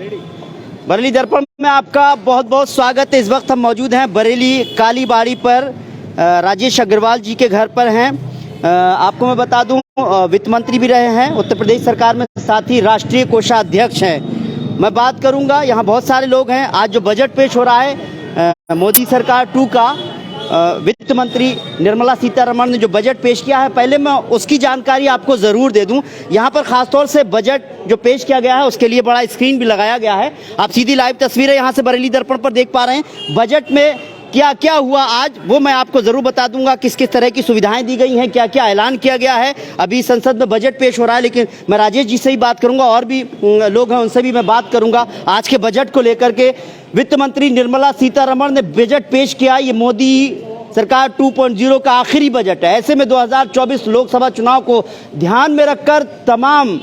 बरेली दर्पण में आपका बहुत बहुत स्वागत है। इस वक्त हम मौजूद हैं बरेली कालीबाड़ी पर, राजेश अग्रवाल जी के घर पर हैं। आपको मैं बता दूं, वित्त मंत्री भी रहे हैं उत्तर प्रदेश सरकार में, साथ ही राष्ट्रीय कोषाध्यक्ष हैं। मैं बात करूंगा, यहाँ बहुत सारे लोग हैं। आज जो बजट पेश हो रहा है मोदी सरकार 2 का, वित्त मंत्री निर्मला सीतारमण ने जो बजट पेश किया है, पहले मैं उसकी जानकारी आपको ज़रूर दे दूं। यहाँ पर ख़ासतौर से बजट जो पेश किया गया है उसके लिए बड़ा स्क्रीन भी लगाया गया है। आप सीधी लाइव तस्वीरें यहाँ से बरेली दर्पण पर देख पा रहे हैं। बजट में क्या क्या हुआ आज वो मैं आपको ज़रूर बता दूंगा। किस किस तरह की सुविधाएं दी गई हैं, क्या क्या ऐलान किया गया है। अभी संसद में बजट पेश हो रहा है, लेकिन मैं राजेश जी से ही बात करूंगा, और भी लोग हैं उनसे भी मैं बात करूंगा आज के बजट को लेकर के। वित्त मंत्री निर्मला सीतारमण ने बजट पेश किया। ये मोदी सरकार 2.0 का आखिरी बजट है। ऐसे में 2024 लोकसभा चुनाव को ध्यान में रखकर तमाम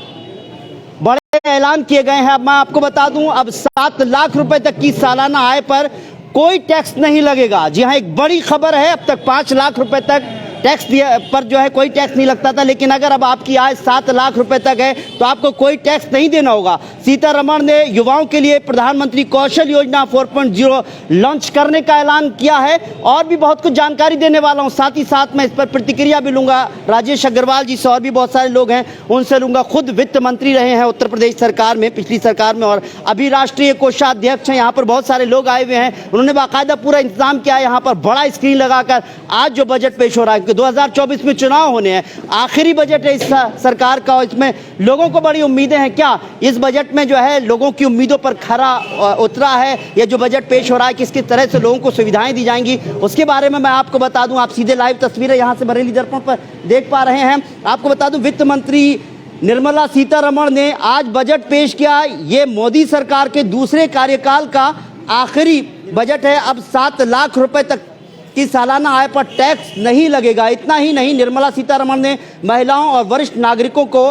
बड़े ऐलान किए गए हैं। अब मैं आपको बता दूं, अब 7 लाख रुपए तक की सालाना आय पर कोई टैक्स नहीं लगेगा। जी हाँ, एक बड़ी खबर है। अब तक 5 लाख रुपए तक टैक्स पर जो है कोई टैक्स नहीं लगता था, लेकिन अगर अब आपकी आय 7 लाख रुपए तक है तो आपको कोई टैक्स नहीं देना होगा। सीतारमण ने युवाओं के लिए प्रधानमंत्री कौशल योजना 4.0 लॉन्च करने का ऐलान किया है, और भी बहुत कुछ जानकारी देने वाला हूं। साथ ही साथ मैं इस पर प्रतिक्रिया भी लूंगा राजेश अग्रवाल जी से, और भी बहुत सारे लोग हैं उनसे लूंगा। खुद वित्त मंत्री रहे हैं उत्तर प्रदेश सरकार में, पिछली सरकार में, और अभी राष्ट्रीय कोषाध्यक्ष हैं। यहाँ पर बहुत सारे लोग आए हुए हैं, उन्होंने बाकायदा पूरा इंतजाम किया है। यहाँ पर बड़ा स्क्रीन लगाकर आज जो बजट पेश हो रहा है, 2024 में चुनाव होने हैं, आखिरी बजट है इस सरकार का, और इसमें लोगों को बड़ी उम्मीदें हैं। क्या इस बजट में जो है लोगों की उम्मीदों पर खरा उतरा है? ये जो बजट पेश हो रहा है, किस किस तरह से लोगों को सुविधाएं दी जाएंगी, उसके बारे में मैं आपको बता दूं। आप सीधे लाइव तस्वीरें यहां से बरेली दर्पण पर देख पा रहे हैं। आपको बता दूं, वित्त मंत्री निर्मला सीतारमण ने आज बजट पेश किया। ये मोदी सरकार के दूसरे कार्यकाल का आखिरी बजट है। अब 7 लाख रुपए तक की सालाना आय पर टैक्स नहीं लगेगा। इतना ही नहीं, निर्मला सीतारमण ने महिलाओं और वरिष्ठ नागरिकों को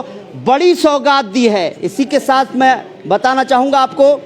बड़ी सौगात दी है। इसी के साथ मैं बताना चाहूँगा आपको,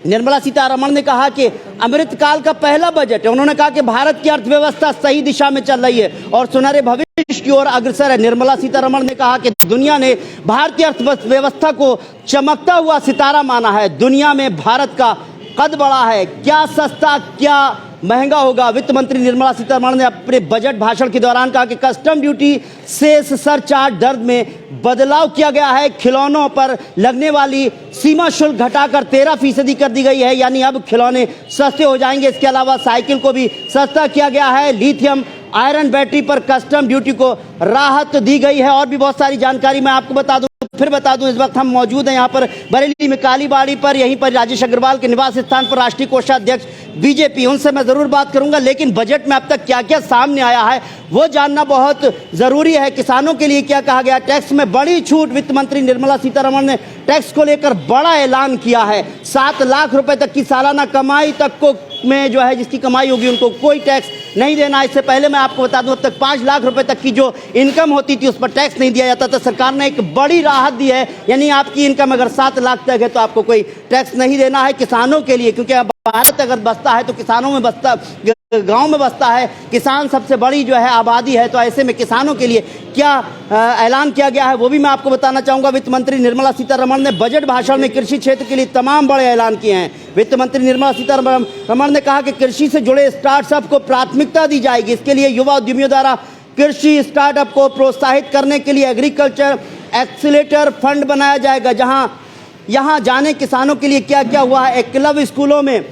निर्मला सीतारमण ने कहा कि अमृतकाल का पहला बजट है। उन्होंने कहा कि भारत की अर्थव्यवस्था सही दिशा में चल रही है और सुनहरे भविष्य की ओर अग्रसर है। निर्मला सीतारमण ने कहा कि दुनिया ने भारतीय अर्थव्यवस्था को चमकता हुआ सितारा माना है। दुनिया में भारत का कद बढ़ा है। क्या सस्ता क्या महंगा होगा? वित्त मंत्री निर्मला सीतारमण ने अपने बजट भाषण के दौरान कहा कि कस्टम ड्यूटी सेस सरचार्ज दर में बदलाव किया गया है। खिलौनों पर लगने वाली सीमा शुल्क घटाकर 13% कर दी गई है, यानी अब खिलौने सस्ते हो जाएंगे। इसके अलावा साइकिल को भी सस्ता किया गया है। लिथियम आयरन बैटरी पर कस्टम ड्यूटी को राहत दी गई है, और भी बहुत सारी जानकारी मैं आपको बता दूं। फिर बता दूं, इस वक्त हम मौजूद हैं यहाँ पर बरेली में कालीबाड़ी पर, यहीं पर राजेश अग्रवाल के निवास स्थान पर राष्ट्रीय कोषाध्यक्ष बीजेपी, उनसे मैं जरूर बात करूंगा। लेकिन बजट में अब तक क्या क्या सामने आया है वो जानना बहुत जरूरी है। किसानों के लिए क्या कहा गया? टैक्स में बड़ी छूट। वित्त मंत्री निर्मला सीतारमण ने टैक्स को लेकर बड़ा ऐलान किया है। 7 लाख रुपए तक की सालाना कमाई तक को में जो है जिसकी कमाई होगी उनको कोई टैक्स नहीं देना। इससे पहले मैं आपको बता दूं, अब तक 5 लाख रुपए तक की जो इनकम होती थी उस पर टैक्स नहीं दिया जाता था। सरकार ने एक बड़ी राहत दी है, यानी आपकी इनकम अगर 7 लाख तक है तो आपको कोई टैक्स नहीं देना है। किसानों के लिए, क्योंकि भारत अगर बसता है तो किसानों में बसता, गांव में बसता है। किसान सबसे बड़ी जो है आबादी है, तो ऐसे में किसानों के लिए क्या ऐलान किया गया है वो भी मैं आपको बताना चाहूँगा। वित्त मंत्री निर्मला सीतारमण ने बजट भाषण में कृषि क्षेत्र के लिए तमाम बड़े ऐलान किए हैं। वित्त मंत्री निर्मला सीतारमण ने कहा कि कृषि से जुड़े स्टार्टअप को प्राथमिकता दी जाएगी। इसके लिए युवा उद्यमियों द्वारा कृषि स्टार्टअप को प्रोत्साहित करने के लिए एग्रीकल्चर एक्सीलेटर फंड बनाया जाएगा। जहाँ यहाँ जाने किसानों के लिए क्या क्या हुआ है। एकलव्य स्कूलों में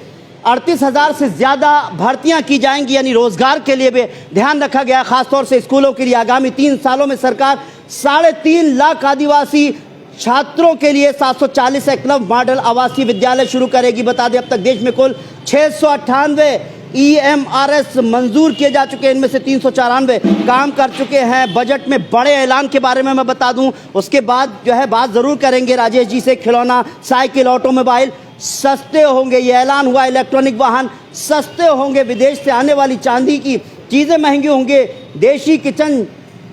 38,000 से ज़्यादा भर्तियां की जाएंगी, यानी रोजगार के लिए भी ध्यान रखा गया। खासतौर से स्कूलों के लिए आगामी 3 सालों में सरकार 3.5 लाख आदिवासी छात्रों के लिए 740 एकलव्य मॉडल आवासीय विद्यालय शुरू करेगी। बता दें, अब तक देश में कुल 698 EMRS मंजूर किए जा चुके हैं, इनमें से 394 काम कर चुके हैं। बजट में बड़े ऐलान के बारे में मैं बता दूं, उसके बाद जो है बात ज़रूर करेंगे राजेश जी से। खिलौना, साइकिल, ऑटोमोबाइल सस्ते होंगे, ये ऐलान हुआ। इलेक्ट्रॉनिक वाहन सस्ते होंगे। विदेश से आने वाली चांदी की चीज़ें महंगी होंगे। देशी किचन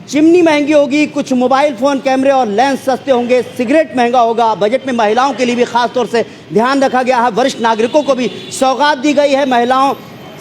चिमनी महंगी होगी। कुछ मोबाइल फ़ोन, कैमरे और लेंस सस्ते होंगे। सिगरेट महंगा होगा। बजट में महिलाओं के लिए भी खास तौर से ध्यान रखा गया है। वरिष्ठ नागरिकों को भी सौगात दी गई है। महिलाओं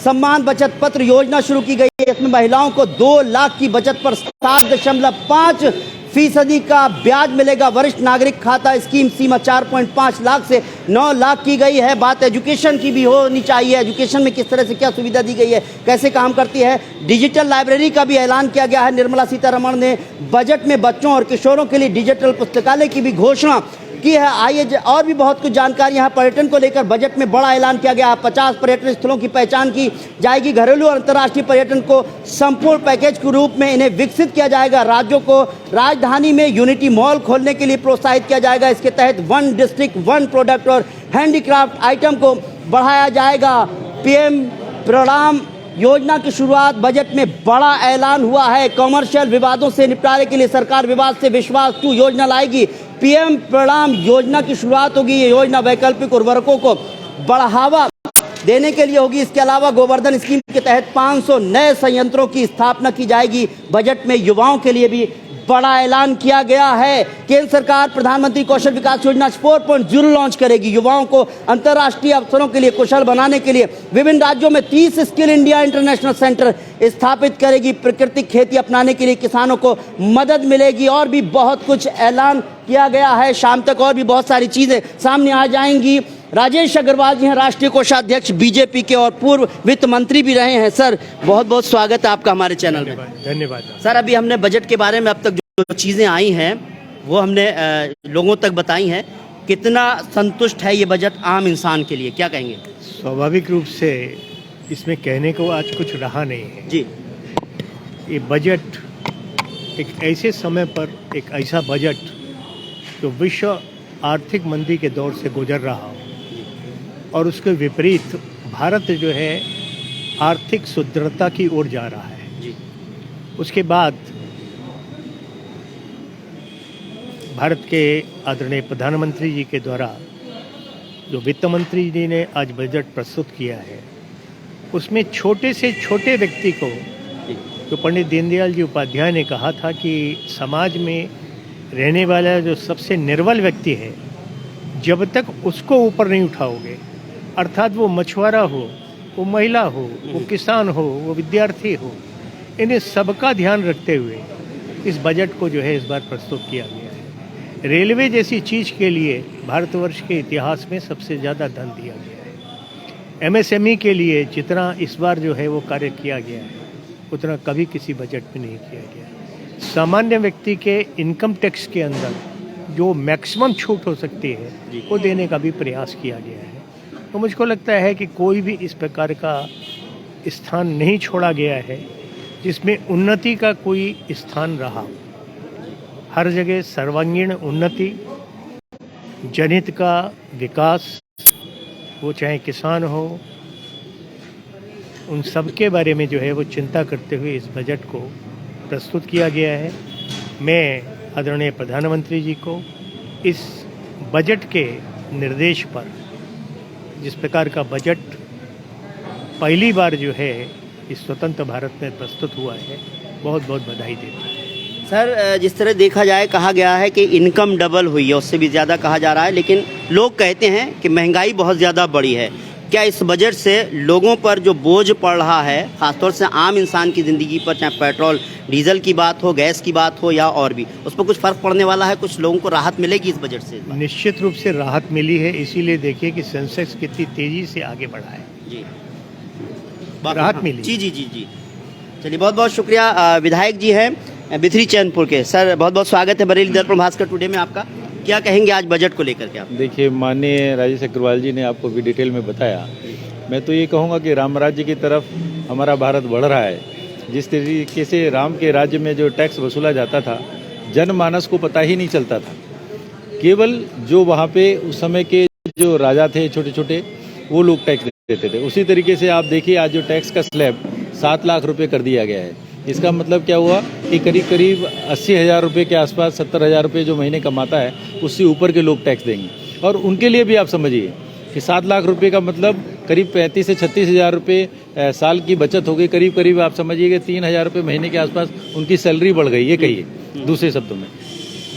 सम्मान बचत पत्र योजना शुरू की गई है। इसमें महिलाओं को 2 लाख की बचत पर 7.5% फीसदी का ब्याज मिलेगा। वरिष्ठ नागरिक खाता स्कीम सीमा 4.5 लाख से 9 लाख की गई है। बात एजुकेशन की भी होनी चाहिए, एजुकेशन में किस तरह से क्या सुविधा दी गई है, कैसे काम करती है। डिजिटल लाइब्रेरी का भी ऐलान किया गया है। निर्मला सीतारमण ने बजट में बच्चों और किशोरों के लिए डिजिटल पुस्तकालय की भी घोषणा की है। आइए और भी बहुत कुछ जानकारी यहाँ पर्यटन को लेकर बजट में बड़ा ऐलान किया गया है। 50 पर्यटन स्थलों की पहचान की जाएगी। घरेलू और अंतर्राष्ट्रीय पर्यटन को संपूर्ण पैकेज के रूप में इन्हें विकसित किया जाएगा। राज्यों को राजधानी में यूनिटी मॉल खोलने के लिए प्रोत्साहित किया जाएगा। इसके तहत 1 डिस्ट्रिक्ट 1 प्रोडक्ट और हैंडीक्राफ्ट आइटम को बढ़ाया जाएगा। पीएम प्रणाम योजना की शुरुआत बजट में बड़ा ऐलान हुआ है। कमर्शियल विवादों से निपटारे के लिए सरकार विवाद से विश्वास 2 योजना लाएगी। पीएम प्रणाम योजना की शुरुआत होगी। ये योजना वैकल्पिक उर्वरकों को बढ़ावा देने के लिए होगी। इसके अलावा गोवर्धन स्कीम के तहत 500 नए संयंत्रों की स्थापना की जाएगी। बजट में युवाओं के लिए भी बड़ा ऐलान किया गया है। केंद्र सरकार प्रधानमंत्री कौशल विकास योजना 4.0 लॉन्च करेगी। युवाओं को अंतर्राष्ट्रीय अवसरों के लिए कुशल बनाने के लिए विभिन्न राज्यों में 30 स्किल इंडिया इंटरनेशनल सेंटर स्थापित करेगी। प्राकृतिक खेती अपनाने के लिए किसानों को मदद मिलेगी। और भी बहुत कुछ ऐलान किया गया है। शाम तक और भी बहुत सारी चीजें सामने आ जाएंगी। राजेश अग्रवाल जी हैं, राष्ट्रीय कोषाध्यक्ष बीजेपी के और पूर्व वित्त मंत्री भी रहे हैं। सर बहुत बहुत स्वागत है आपका हमारे चैनल में। धन्यवाद सर, अभी हमने बजट के बारे में अब तक जो चीज़ें आई हैं वो हमने लोगों तक बताई हैं। कितना संतुष्ट है ये बजट आम इंसान के लिए, क्या कहेंगे? स्वाभाविक रूप से इसमें कहने को आज कुछ रहा नहीं है जी। ये बजट एक ऐसे समय पर एक ऐसा बजट जो विश्व आर्थिक मंदी के दौर से गुजर रहा हो और उसके विपरीत भारत जो है आर्थिक सुदृढ़ता की ओर जा रहा है जी। उसके बाद भारत के आदरणीय प्रधानमंत्री जी के द्वारा जो वित्त मंत्री जी ने आज बजट प्रस्तुत किया है उसमें छोटे से छोटे व्यक्ति को, जो पंडित दीनदयाल जी उपाध्याय ने कहा था कि समाज में रहने वाला जो सबसे निर्बल व्यक्ति है जब तक उसको ऊपर नहीं उठाओगे, अर्थात वो मछुआरा हो, वो महिला हो, वो किसान हो, वो विद्यार्थी हो, इन्हें सबका ध्यान रखते हुए इस बजट को जो है इस बार प्रस्तुत किया गया है। रेलवे जैसी चीज़ के लिए भारतवर्ष के इतिहास में सबसे ज़्यादा धन दिया गया है। एमएसएमई के लिए जितना इस बार जो है वो कार्य किया गया है उतना कभी किसी बजट में नहीं किया गया है। सामान्य व्यक्ति के इनकम टैक्स के अंदर जो मैक्सिमम छूट हो सकती है वो देने का भी प्रयास किया गया है। तो मुझको लगता है कि कोई भी इस प्रकार का स्थान नहीं छोड़ा गया है जिसमें उन्नति का कोई स्थान रहा। हर जगह सर्वांगीण उन्नति, जनहित का विकास, वो चाहे किसान हो, उन सब के बारे में जो है वो चिंता करते हुए इस बजट को प्रस्तुत किया गया है। मैं आदरणीय प्रधानमंत्री जी को इस बजट के निर्देश पर, जिस प्रकार का बजट पहली बार जो है इस स्वतंत्र भारत में प्रस्तुत हुआ है, बहुत बहुत बधाई देता हूँ। सर, जिस तरह देखा जाए कहा गया है कि इनकम डबल हुई है, उससे भी ज़्यादा कहा जा रहा है, लेकिन लोग कहते हैं कि महंगाई बहुत ज़्यादा बढ़ी है। क्या इस बजट से लोगों पर जो बोझ पड़ रहा है, खासतौर से आम इंसान की ज़िंदगी पर, चाहे पेट्रोल डीजल की बात हो, गैस की बात हो या और भी, उस पर कुछ फ़र्क पड़ने वाला है? कुछ लोगों को राहत मिलेगी इस बजट से? निश्चित रूप से राहत मिली है। इसीलिए देखिए कि सेंसेक्स कितनी तेज़ी से आगे बढ़ा है। जी, राहत मिली। जी जी जी जी। चलिए, बहुत बहुत शुक्रिया। विधायक जी हैं बिथरी चैनपुर के। सर बहुत बहुत स्वागत है बरेली दर्पण भास्कर टुडे में आपका। क्या कहेंगे आज बजट को लेकर के आप? देखिए, माननीय राजेश अग्रवाल जी ने आपको भी डिटेल में बताया। मैं तो ये कहूँगा कि राम राज्य की तरफ हमारा भारत बढ़ रहा है। जिस तरीके से राम के राज्य में जो टैक्स वसूला जाता था, जनमानस को पता ही नहीं चलता था। केवल जो वहाँ पे उस समय के जो राजा थे छोटे छोटे, वो लोग टैक्स देते थे। उसी तरीके से आप देखिए आज जो टैक्स का स्लैब 7 लाख रुपये कर दिया गया है। इसका मतलब क्या हुआ कि करीब करीब 80,000 रुपये के आसपास, 70,000 रुपये जो महीने कमाता है उससे ऊपर के लोग टैक्स देंगे। और उनके लिए भी आप समझिए कि 7 लाख रुपये का मतलब करीब 35 से 36,000 रुपये साल की बचत हो गई। करीब करीब आप समझिए कि 3,000 रुपये महीने के आसपास उनकी सैलरी बढ़ गई। ये कहिए दूसरे शब्दों में,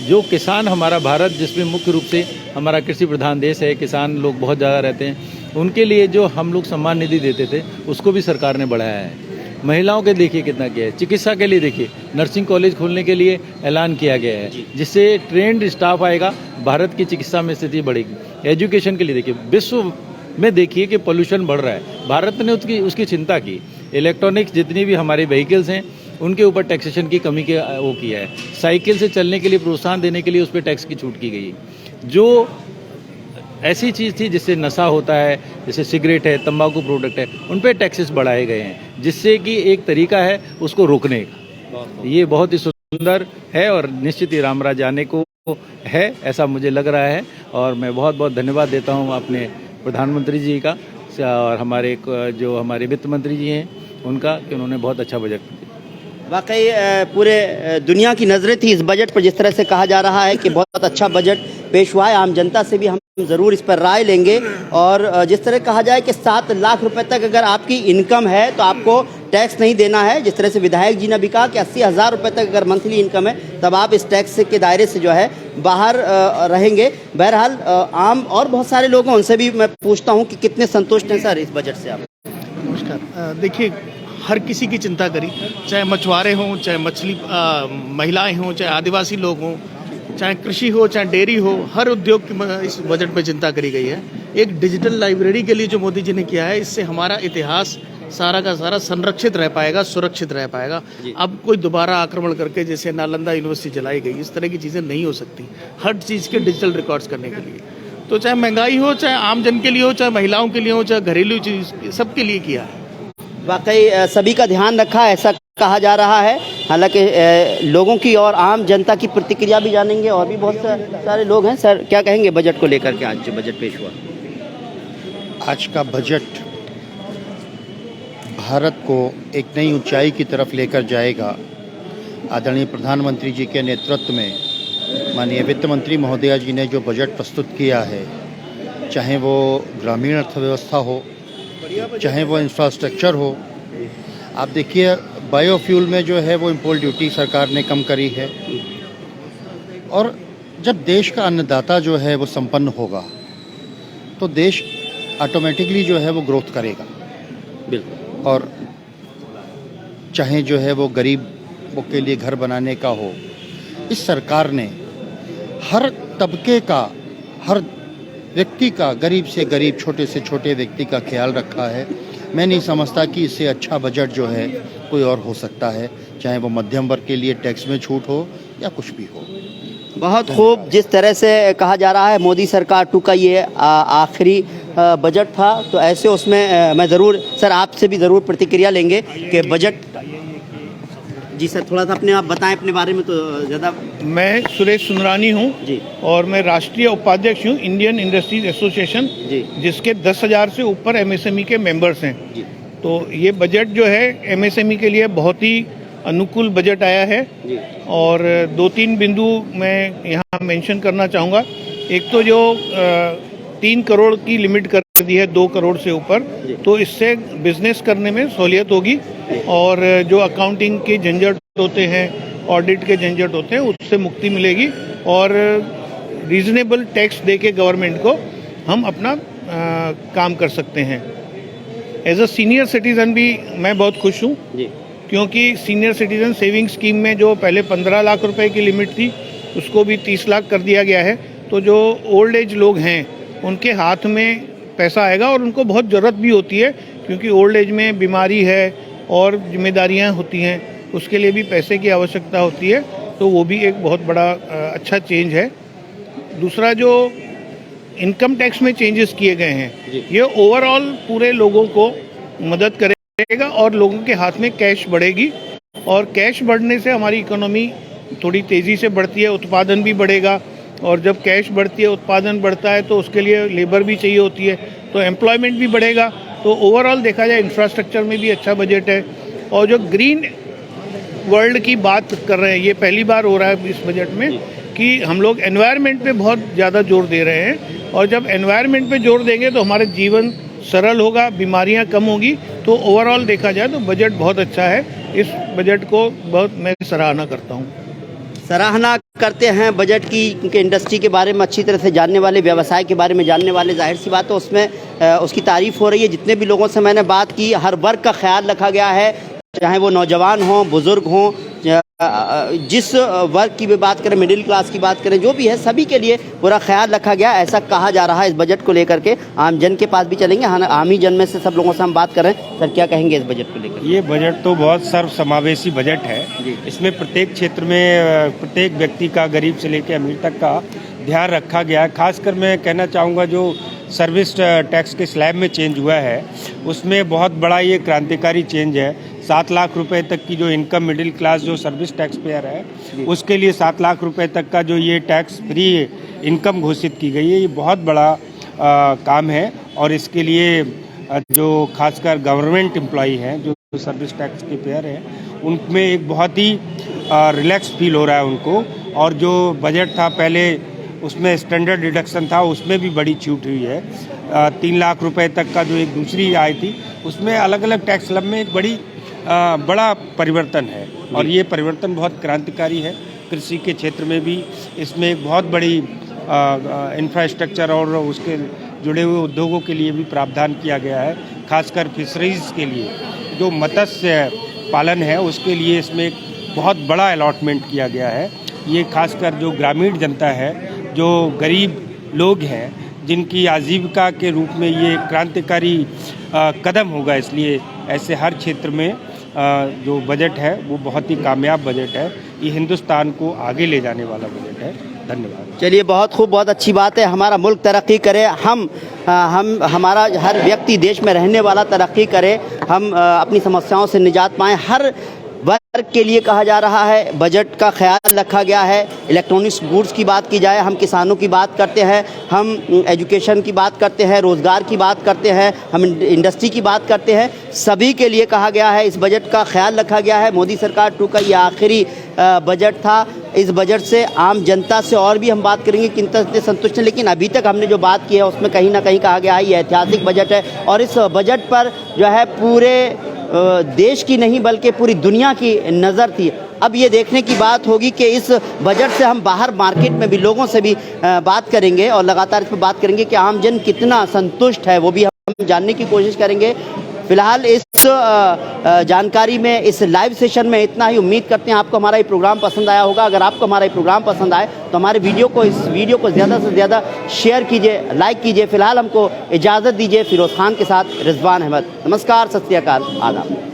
जो किसान हमारा भारत, जिसमें मुख्य रूप से हमारा कृषि प्रधान देश है, किसान लोग बहुत ज़्यादा रहते हैं, उनके लिए जो हम लोग सम्मान निधि देते थे उसको भी सरकार ने बढ़ाया है। महिलाओं के देखिए कितना किया है, चिकित्सा के लिए देखिए नर्सिंग कॉलेज खोलने के लिए ऐलान किया गया है, जिससे ट्रेंड स्टाफ आएगा, भारत की चिकित्सा में स्थिति बढ़ेगी। एजुकेशन के लिए देखिए, विश्व में देखिए कि पोल्यूशन बढ़ रहा है, भारत ने उसकी चिंता की। इलेक्ट्रॉनिक्स जितनी भी हमारे व्हीकल्स हैं उनके ऊपर टैक्सेशन की कमी के वो किया है। साइकिल से चलने के लिए प्रोत्साहन देने के लिए उस पर टैक्स की छूट की गई। जो ऐसी चीज़ थी जिससे नशा होता है, जैसे सिगरेट है, तंबाकू प्रोडक्ट है, उन पर टैक्सेस बढ़ाए गए हैं, जिससे कि एक तरीका है उसको रोकने का। ये बहुत ही सुंदर है और निश्चित ही राम राज्य आने को है, ऐसा मुझे लग रहा है। और मैं बहुत बहुत धन्यवाद देता हूँ अपने प्रधानमंत्री जी का और जो हमारे वित्त मंत्री जी हैं उनका, कि उन्होंने बहुत अच्छा बजट दिया। वाकई पूरे दुनिया की नज़रें थी इस बजट पर। जिस तरह से कहा जा रहा है कि बहुत अच्छा बजट पेश हुआ है, आम जनता से भी हम ज़रूर इस पर राय लेंगे। और जिस तरह कहा जाए कि 7 लाख रुपए तक अगर आपकी इनकम है तो आपको टैक्स नहीं देना है। जिस तरह से विधायक जी ने भी कहा कि 80,000 रुपये तक अगर मंथली इनकम है तब आप इस टैक्स के दायरे से जो है बाहर रहेंगे। बहरहाल आम और बहुत सारे लोग हैं, उनसे भी मैं पूछता हूँ कि कितने संतुष्ट हैं सर इस बजट से आप। नमस्कार। देखिए, हर किसी की चिंता करी, चाहे मछुआरे हों, चाहे मछली महिलाएं हों, चाहे आदिवासी लोग हों, चाहे कृषि हो, चाहे डेयरी हो, हर उद्योग की इस बजट में चिंता करी गई है। एक डिजिटल लाइब्रेरी के लिए जो मोदी जी ने किया है, इससे हमारा इतिहास सारा का सारा संरक्षित रह पाएगा, सुरक्षित रह पाएगा। अब कोई दोबारा आक्रमण करके जैसे नालंदा यूनिवर्सिटी जलाई गई, इस तरह की चीज़ें नहीं हो सकती। हर चीज़ के डिजिटल रिकॉर्ड्स करने के लिए, तो चाहे महंगाई हो, चाहे आम जन के लिए हो, चाहे महिलाओं के लिए हो, चाहे घरेलू चीज़, सबके लिए किया है। वाकई सभी का ध्यान रखा, ऐसा कहा जा रहा है। हालांकि लोगों की और आम जनता की प्रतिक्रिया भी जानेंगे। और भी बहुत सारे लोग हैं। सर, क्या कहेंगे बजट को लेकर के? आज जो बजट पेश हुआ, आज का बजट भारत को एक नई ऊंचाई की तरफ लेकर जाएगा। आदरणीय प्रधानमंत्री जी के नेतृत्व में माननीय वित्त मंत्री महोदया जी ने जो बजट प्रस्तुत किया है, चाहे वो ग्रामीण अर्थव्यवस्था हो, चाहे वो इंफ्रास्ट्रक्चर हो। आप देखिए, बायोफ्यूल में जो है वो इम्पोर्ट ड्यूटी सरकार ने कम करी है। और जब देश का अन्नदाता जो है वो संपन्न होगा तो देश ऑटोमेटिकली जो है वो ग्रोथ करेगा। बिल्कुल। और चाहे जो है वो गरीबों के लिए घर बनाने का हो, इस सरकार ने हर तबके का, हर व्यक्ति का, गरीब से गरीब, छोटे से छोटे व्यक्ति का ख्याल रखा है। मैं नहीं समझता कि इससे अच्छा बजट जो है कोई और हो सकता है, चाहे वो मध्यम वर्ग के लिए टैक्स में छूट हो या कुछ भी हो। बहुत खूब। जिस तरह से कहा जा रहा है मोदी सरकार 2 का ये आखिरी बजट था, तो ऐसे उसमें मैं ज़रूर सर आपसे भी ज़रूर प्रतिक्रिया लेंगे कि बजट। जी सर, थोड़ा सा अपने आप बताएं अपने बारे में, तो ज़्यादा। मैं सुरेश सुंदरानी हूँ जी। और मैं राष्ट्रीय उपाध्यक्ष हूँ इंडियन इंडस्ट्रीज एसोसिएशन, जी। जिसके 10,000 से ऊपर एमएसएमई के मेंबर्स हैं। जी। तो ये बजट जो है एमएसएमई के लिए बहुत ही अनुकूल बजट आया है। जी। और 2-3 बिंदु मैं यहाँ मेंशन करना चाहूँगा। एक तो जो 3 करोड़ की लिमिट कर दी है 2 करोड़ से ऊपर, तो इससे बिजनेस करने में सहूलियत होगी। और जो अकाउंटिंग के झंझट होते हैं, ऑडिट के झंझट होते हैं, उससे मुक्ति मिलेगी। और रीजनेबल टैक्स दे के गवर्नमेंट को हम अपना काम कर सकते हैं। एज अ सीनियर सिटीज़न भी मैं बहुत खुश हूँ, क्योंकि सीनियर सिटीज़न सेविंग स्कीम में जो पहले 15 लाख रुपए की लिमिट थी, उसको भी 30 लाख कर दिया गया है। तो जो ओल्ड एज लोग हैं उनके हाथ में पैसा आएगा, और उनको बहुत ज़रूरत भी होती है, क्योंकि ओल्ड एज में बीमारी है और जिम्मेदारियां होती हैं, उसके लिए भी पैसे की आवश्यकता होती है। तो वो भी एक बहुत बड़ा अच्छा चेंज है। दूसरा, जो इनकम टैक्स में चेंजेस किए गए हैं, ये ओवरऑल पूरे लोगों को मदद करेगा और लोगों के हाथ में कैश बढ़ेगी। और कैश बढ़ने से हमारी इकोनॉमी थोड़ी तेज़ी से बढ़ती है, उत्पादन भी बढ़ेगा। और जब कैश बढ़ती है, उत्पादन बढ़ता है, तो उसके लिए लेबर भी चाहिए होती है, तो एम्प्लॉयमेंट भी बढ़ेगा। तो ओवरऑल देखा जाए इंफ्रास्ट्रक्चर में भी अच्छा बजट है। और जो ग्रीन वर्ल्ड की बात कर रहे हैं, ये पहली बार हो रहा है इस बजट में कि हम लोग एनवायरनमेंट पे बहुत ज़्यादा जोर दे रहे हैं। और जब एनवायरनमेंट पे जोर देंगे तो हमारा जीवन सरल होगा, बीमारियां कम होगी। तो ओवरऑल देखा जाए तो बजट बहुत अच्छा है। इस बजट को बहुत मैं सराहना करता हूँ। सराहना करते हैं बजट की, क्योंकि इंडस्ट्री के बारे में अच्छी तरह से जानने वाले, व्यवसाय के बारे में जानने वाले, जाहिर सी बात है उसमें उसकी तारीफ हो रही है। जितने भी लोगों से मैंने बात की, हर वर्ग का ख्याल रखा गया है, चाहे वो नौजवान हों, बुजुर्ग हों, जिस वर्ग की भी बात करें, मिडिल क्लास की बात करें, जो भी है सभी के लिए पूरा ख्याल रखा गया, ऐसा कहा जा रहा है इस बजट को लेकर के। आम जन के पास भी चलेंगे, आम ही जन में से सब लोगों से हम बात कर रहे हैं। सर, क्या कहेंगे इस बजट को लेकर? ये बजट तो बहुत सर्वसमावेशी बजट है। इसमें प्रत्येक क्षेत्र में प्रत्येक व्यक्ति का, गरीब से लेकर अमीर तक का ध्यान रखा गया है। खासकर मैं कहना चाहूँगा जो सर्विस टैक्स के स्लैब में चेंज हुआ है, उसमें बहुत बड़ा ये क्रांतिकारी चेंज है। 7 लाख रुपए तक की जो इनकम मिडिल क्लास जो सर्विस टैक्स पेयर है, उसके लिए 7 लाख रुपए तक का जो ये टैक्स फ्री इनकम घोषित की गई है, ये बहुत बड़ा काम है। और इसके लिए जो खासकर गवर्नमेंट एम्प्लॉई हैं जो सर्विस टैक्स के पेयर हैं, उनमें एक बहुत ही रिलैक्स फील हो रहा है उनको। और जो बजट था पहले, उसमें स्टैंडर्ड डिडक्शन था, उसमें भी बड़ी छूट हुई है। 3 लाख रुपए तक का जो एक दूसरी आय थी, उसमें अलग अलग टैक्स स्लैब में एक बड़ा परिवर्तन है। और ये परिवर्तन बहुत क्रांतिकारी है। कृषि के क्षेत्र में भी इसमें एक बहुत बड़ी इंफ्रास्ट्रक्चर और उसके जुड़े हुए उद्योगों के लिए भी प्रावधान किया गया है। खासकर फिशरीज के लिए, जो मत्स्य पालन है, उसके लिए इसमें एक बहुत बड़ा अलॉटमेंट किया गया है। ये खासकर जो ग्रामीण जनता है, जो गरीब लोग हैं, जिनकी आजीविका के रूप में ये क्रांतिकारी कदम होगा। इसलिए ऐसे हर क्षेत्र में जो बजट है वो बहुत ही कामयाब बजट है। ये हिंदुस्तान को आगे ले जाने वाला बजट है। धन्यवाद। चलिए, बहुत खूब, बहुत अच्छी बात है। हमारा मुल्क तरक्की करे, हमारा हर व्यक्ति देश में रहने वाला तरक्की करे, हम अपनी समस्याओं से निजात पाएं। हर वर्ग के लिए कहा जा रहा है, बजट का ख्याल रखा गया है। इलेक्ट्रॉनिक्स गुड्स की बात की जाए, हम किसानों की बात करते हैं, हम एजुकेशन की बात करते हैं, रोज़गार की बात करते हैं, हम इंडस्ट्री की बात करते हैं, सभी के लिए कहा गया है। इस बजट का ख्याल रखा गया है। मोदी सरकार 2 का ये आखिरी बजट था। इस बजट से आम जनता से और भी हम बात करेंगे किन तरह से संतुष्ट हैं, लेकिन अभी तक हमने जो बात की है उसमें कहीं ना कहीं कहा गया है ये ऐतिहासिक बजट है। और इस बजट पर जो है पूरे देश की नहीं बल्कि पूरी दुनिया की नज़र थी। अब ये देखने की बात होगी कि इस बजट से हम बाहर मार्केट में भी लोगों से भी बात करेंगे और लगातार इस पर बात करेंगे कि आम जन कितना संतुष्ट है, वो भी हम जानने की कोशिश करेंगे। फिलहाल इस जानकारी में, इस लाइव सेशन में इतना ही। उम्मीद करते हैं आपको हमारा ये प्रोग्राम पसंद आया होगा। अगर आपको हमारा ये प्रोग्राम पसंद आए तो हमारे इस वीडियो को ज़्यादा से ज़्यादा शेयर कीजिए, लाइक कीजिए। फिलहाल हमको इजाज़त दीजिए। फिरोज़ खान के साथ रिजवान अहमद। नमस्कार, सत श्री अकाल, आदाब।